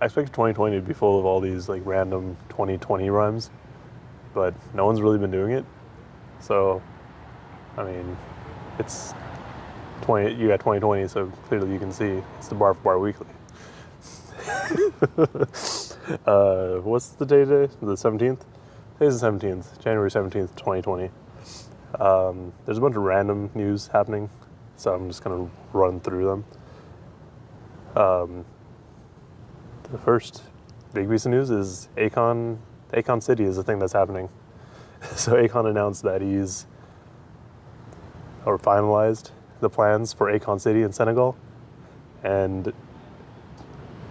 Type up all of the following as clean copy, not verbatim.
I expected 2020 to be full of all these like random 2020 rhymes, but no one's really been doing it. So, I mean, it's 20. You got 2020, so clearly you can see it's the Bar for Bar Weekly. What's the day today? The 17th? Today's the 17th, January 17th, 2020. There's a bunch of random news happening, so I'm just going to run through them. The first big piece of news is Akon City is the thing that's happening. So Akon announced that finalized the plans for Akon City in Senegal, and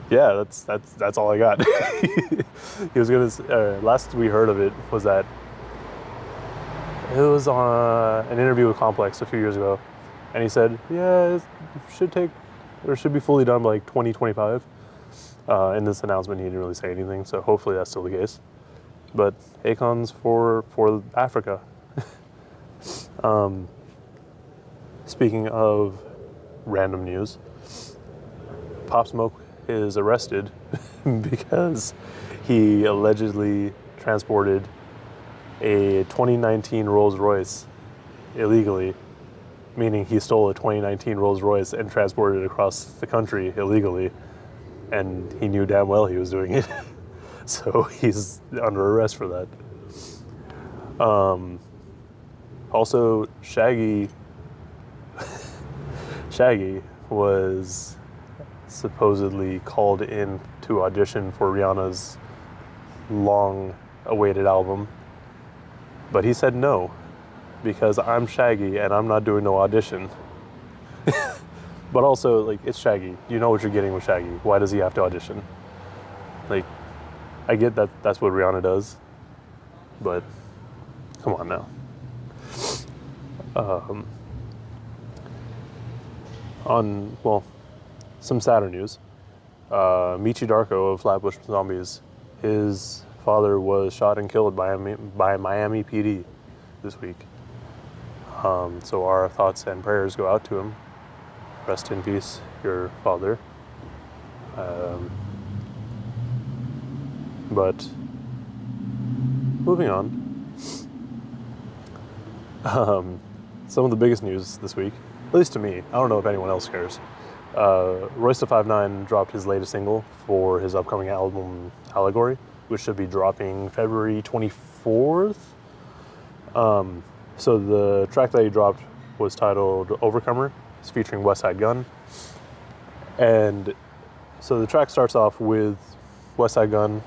yeah, that's all I got. He was gonna. Last we heard of it was that it was on an interview with Complex a few years ago, and he said, "Yeah, it should be fully done by like 2025." In this announcement, he didn't really say anything, so hopefully that's still the case. But Akon's for Africa. Speaking of random news, Pop Smoke is arrested because he allegedly transported a 2019 Rolls Royce illegally, meaning he stole a 2019 Rolls Royce and transported it across the country illegally, and he knew damn well he was doing it. So he's under arrest for that. Also, Shaggy was supposedly called in to audition for Rihanna's long-awaited album, but he said no, because I'm Shaggy and I'm not doing no audition. But also, like, it's Shaggy. You know what you're getting with Shaggy. Why does he have to audition? Like, I get that that's what Rihanna does, but come on now. Some sadder news. Miche Darko of Flatbush Zombies, his father was shot and killed by Miami PD this week. So our thoughts and prayers go out to him. Rest in peace, your father. But moving on, some of the biggest news this week, at least to me, I don't know if anyone else cares. Royce the 5'9" dropped his latest single for his upcoming album Allegory, which should be dropping February 24th. So the track that he dropped was titled Overcomer. It's featuring Westside Gunn. And so the track starts off with Westside Gunn.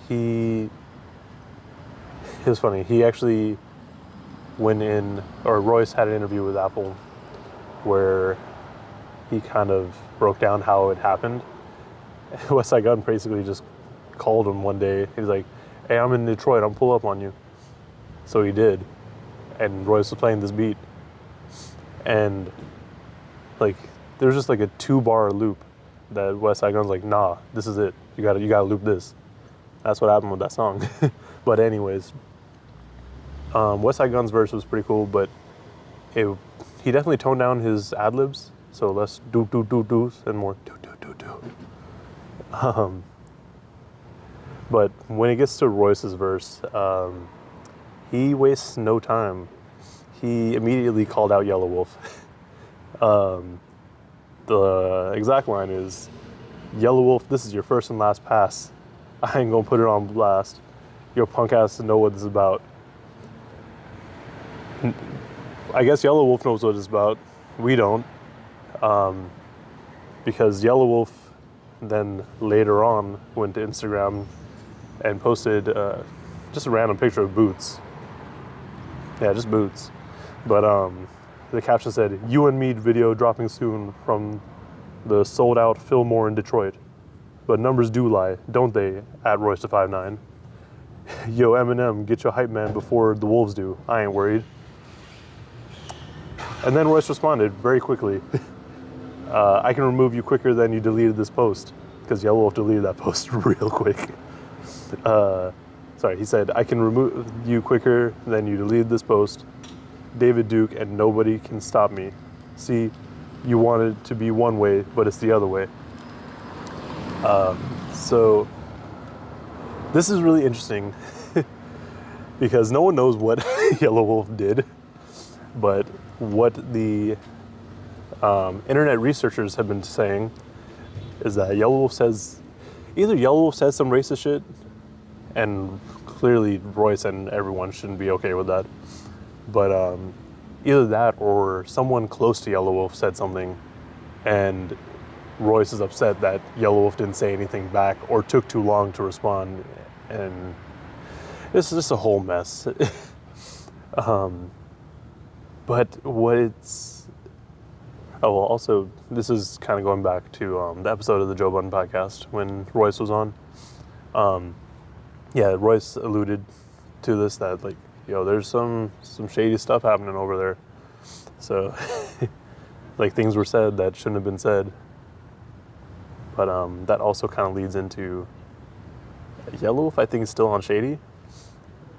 It was funny. He actually Royce had an interview with Apple where he kind of broke down how it happened. Westside Gunn basically just called him one day. He was like, "Hey, I'm in Detroit. I'm pull up on you." So he did. And Royce was playing this beat. And like, there's just like a 2-bar loop that Westside Gunn's like, "Nah, this is it. You gotta loop this." That's what happened with that song. But anyways, Westside Gunn's verse was pretty cool, but he definitely toned down his ad-libs, so less do and more do. But when it gets to Royce's verse, he wastes no time. He immediately called out Yelawolf. The exact line is, "Yelawolf, this is your first and last pass. I ain't gonna put it on blast. Your punk ass to know what this is about." I guess Yelawolf knows what it's about. We don't. Because Yelawolf then later on went to Instagram and posted just a random picture of boots. Yeah, just boots. But the caption said, "You and me video dropping soon from the sold out Fillmore in Detroit. But numbers do lie, don't they, at Royce the 5'9". Yo, Eminem, get your hype man before the Wolves do. I ain't worried." And then Royce responded very quickly. "I can remove you quicker than you deleted this post." Because Yelawolf deleted that post real quick. He said, "I can remove you quicker than you deleted this post. David Duke and nobody can stop me. See, you want it to be one way, but it's the other way." So this is really interesting because no one knows what Yelawolf did, but what the internet researchers have been saying is that either Yelawolf says some racist shit, and clearly Royce and everyone shouldn't be okay with that, but either that or someone close to Yelawolf said something, and Royce is upset that Yelawolf didn't say anything back or took too long to respond, and it's just a whole mess. But what it's... Oh, well, also, this is kind of going back to the episode of the Joe Budden podcast when Royce was on. Yeah, Royce alluded to this, that, like, there's some shady stuff happening over there. So, like, things were said that shouldn't have been said. But that also kind of leads into Yelawolf, I think, is still on Shady.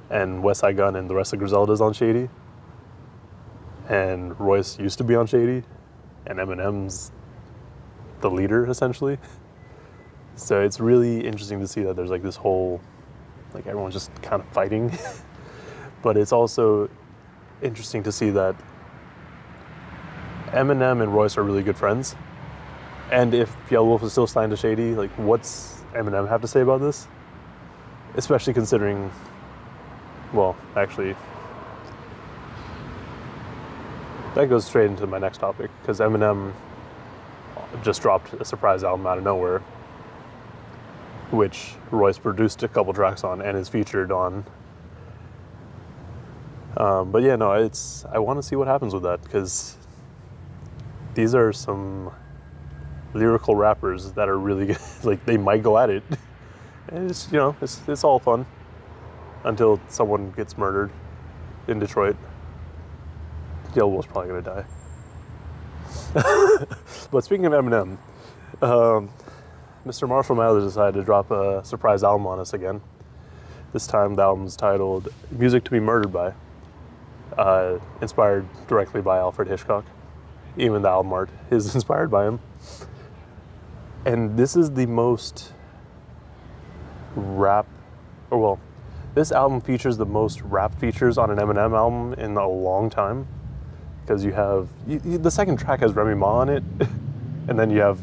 And Westside Gunn and the rest of Griselda's on Shady. And Royce used to be on Shady. And Eminem's the leader, essentially. So it's really interesting to see that there's like this whole, like, everyone's just kind of fighting. But it's also interesting to see that Eminem and Royce are really good friends. And if Yelawolf is still signed to Shady, like, what's Eminem have to say about this? Especially considering, well, actually, that goes straight into my next topic, because Eminem just dropped a surprise album out of nowhere, which Royce produced a couple tracks on and is featured on. But yeah, no, I want to see what happens with that, because these are some lyrical rappers that are really good. Like, they might go at it. And it's, it's all fun until someone gets murdered in Detroit. Yelawolf's probably gonna die. But speaking of Eminem, Mr. Marshall Mathers decided to drop a surprise album on us again. This time the album's titled Music to be Murdered By, inspired directly by Alfred Hitchcock. Even the album art is inspired by him. And this is the most this album features the most rap features on an Eminem album in a long time. Because you have, the second track has Remy Ma on it, and then you have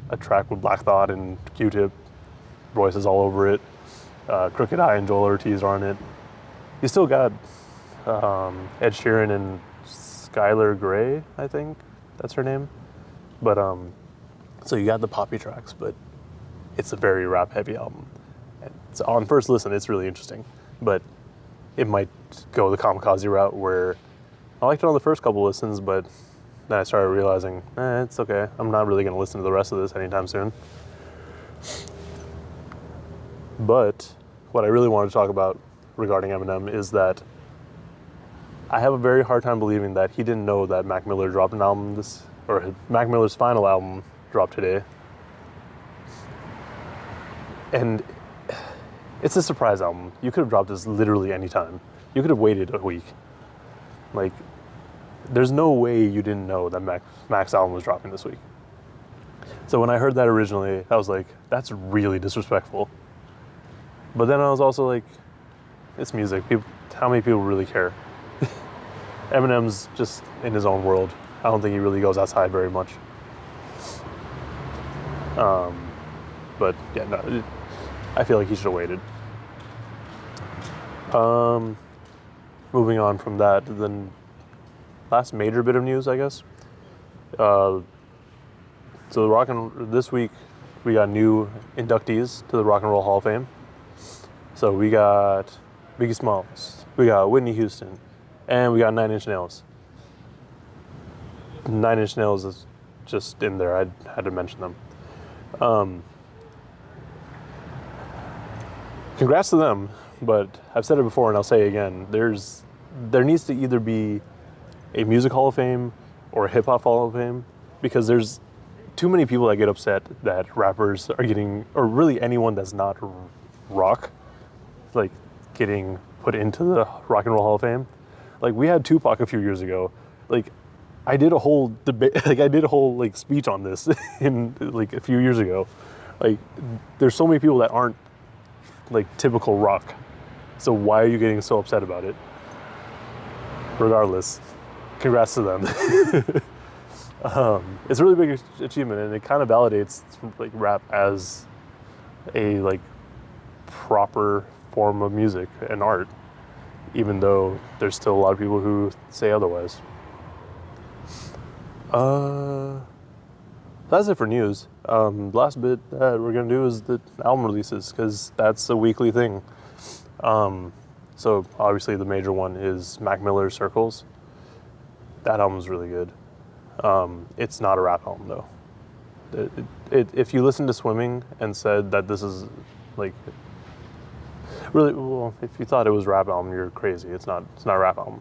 a track with Black Thought and Q-Tip. Royce is all over it. Crooked Eye and Joel Ortiz are on it. You still got Ed Sheeran and Skylar Grey, I think that's her name. But so you got the poppy tracks, but it's a very rap-heavy album. And so on first listen, it's really interesting, but it might go the kamikaze route where I liked it on the first couple listens, but then I started realizing, it's okay. I'm not really going to listen to the rest of this anytime soon. But what I really wanted to talk about regarding Eminem is that I have a very hard time believing that he didn't know that Mac Miller dropped an album or Mac Miller's final album dropped today. And it's a surprise album. You could have dropped this literally any time. You could have waited a week. Like, there's no way you didn't know that Mac's album was dropping this week. So when I heard that originally, I was like, that's really disrespectful. But then I was also like, it's music. How many people really care? Eminem's just in his own world. I don't think he really goes outside very much. But yeah, no, I feel like he should have waited. Moving on from that, then last major bit of news, I guess. So this week we got new inductees to the Rock and Roll Hall of Fame. So we got Biggie Smalls, we got Whitney Houston, and we got 9 Inch Nails. 9 Inch Nails is just in there. I had to mention them. Congrats to them, but I've said it before and I'll say it again. There needs to either be a music Hall of Fame or a hip hop Hall of Fame, because there's too many people that get upset that rappers are getting, or really anyone that's not rock, like getting put into the Rock and Roll Hall of Fame. Like, we had Tupac a few years ago. Like, I did a whole debate, like I did a whole like speech on this in like a few years ago, Like, there's so many people that aren't like typical rock. So why are you getting so upset about it? Regardless, congrats to them. It's a really big achievement, and it kind of validates like rap as a like proper form of music and art, even though there's still a lot of people who say otherwise. That's it for news. Last bit that we're gonna do is the album releases, because that's a weekly thing. So obviously the major one is Mac Miller's Circles. That album's really good. It's not a rap album though. If you listen to Swimming and said that this is like really, well, if you thought it was a rap album, you're crazy. It's not a rap album.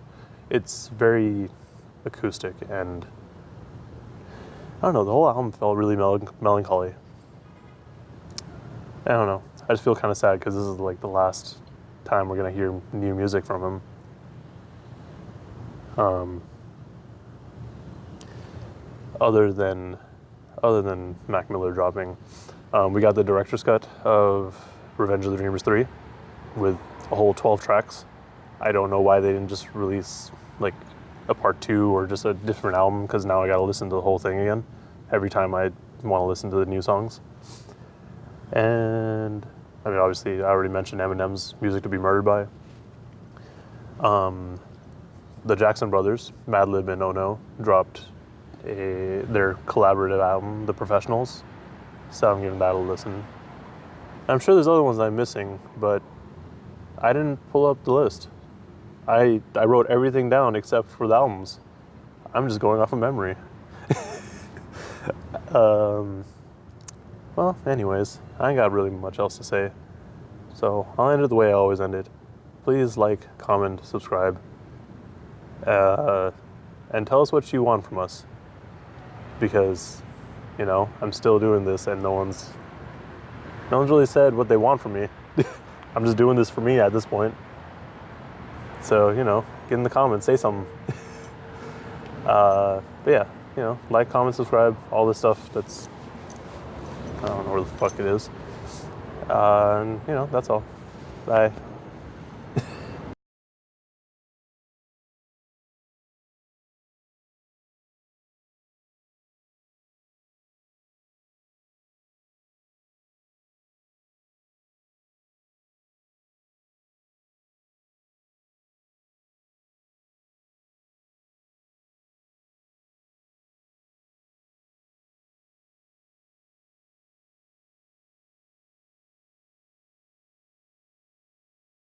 It's very acoustic, and I don't know, the whole album felt really melancholy. I don't know. I just feel kind of sad because this is like the last time we're gonna hear new music from him. Other than Mac Miller dropping, we got the director's cut of Revenge of the Dreamers 3 with a whole 12 tracks. I don't know why they didn't just release like a part 2 or just a different album, because now I gotta listen to the whole thing again every time I want to listen to the new songs. And I mean, obviously I already mentioned Eminem's Music to Be Murdered By. The Jackson Brothers, Madlib and Ono, dropped their collaborative album, The Professionals, so I'm giving that a listen. I'm sure there's other ones I'm missing, but I didn't pull up the list. I wrote everything down except for the albums. I'm just going off of memory. Well, anyways, I ain't got really much else to say. So I'll end it the way I always end it. Please like, comment, subscribe, and tell us what you want from us. Because, you know, I'm still doing this and no one's really said what they want from me. I'm just doing this for me at this point. So, you know, get in the comments, say something. But yeah, you know, like, comment, subscribe, all this stuff that's, I don't know where the fuck it is. And, you know, that's all. Bye.